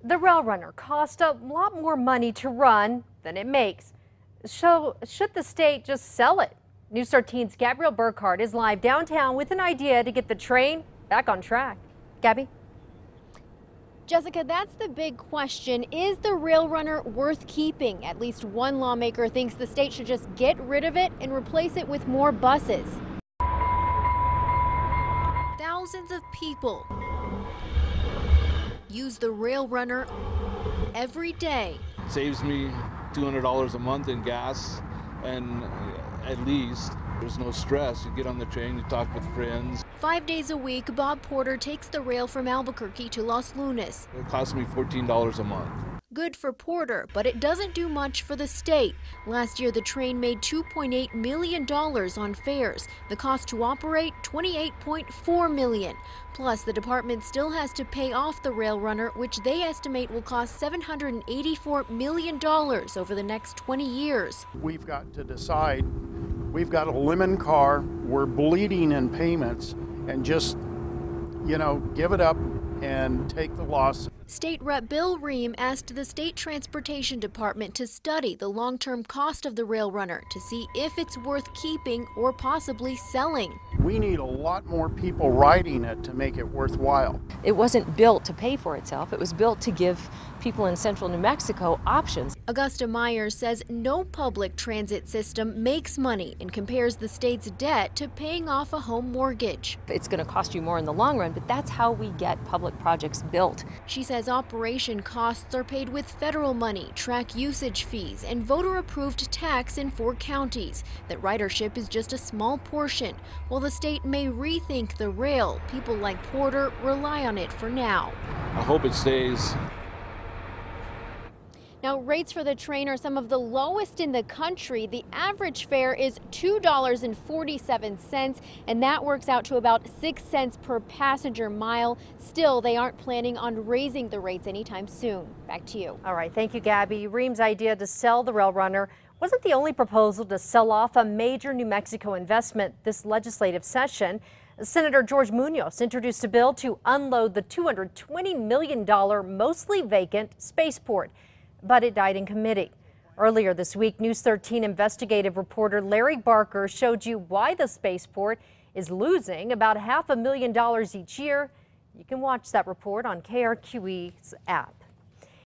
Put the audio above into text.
The rail runner cost a lot more money to run than it makes. So should the state just sell it? News 13's Gabrielle Burkhardt is live downtown with an idea to get the train back on track. Gabby? Jessica, that's the big question. Is the rail runner worth keeping? At least one lawmaker thinks the state should just get rid of it and replace it with more buses. Thousands of people use the rail runner every day. Saves me $200 a month in gas, and at least there's no stress. You get on the train, you talk with friends. 5 days a week, Bob Porter takes the rail from Albuquerque to Los Lunas. It costs me $14 a month. Good for Porter, but it doesn't do much for the state. Last year, the train made $2.8 million on fares. The cost to operate, $28.4 million. Plus, the department still has to pay off the rail runner, which they estimate will cost $784 million over the next 20 years. We've got to decide. We've got a lemon car. We're bleeding in payments, and just, give it up and take the loss. State Rep Bill Ream asked the State Transportation Department to study the long-term cost of the rail runner to see if it's worth keeping or possibly selling. We need a lot more people riding it to make it worthwhile. It wasn't built to pay for itself. It was built to give people in central New Mexico options. Augusta Myers says no public transit system makes money and compares the state's debt to paying off a home mortgage. It's going to cost you more in the long run, but that's how we get public projects built. She says operation costs are paid with federal money, track usage fees, and voter-approved tax in 4 counties. That ridership is just a small portion. While the state may rethink the rail, people like Porter rely on it for now. I hope it stays. Now, rates for the train are some of the lowest in the country. The average fare is $2.47, and that works out to about 6 cents per passenger mile. Still, they aren't planning on raising the rates anytime soon. Back to you. All right, thank you, Gabby. Ream's idea to sell the rail runner wasn't the only proposal to sell off a major New Mexico investment this legislative session. Senator George Munoz introduced a bill to unload the $220 million mostly vacant spaceport, but it died in committee. Earlier this week, News 13 investigative reporter Larry Barker showed you why the spaceport is losing about $500,000 each year. You can watch that report on KRQE's app.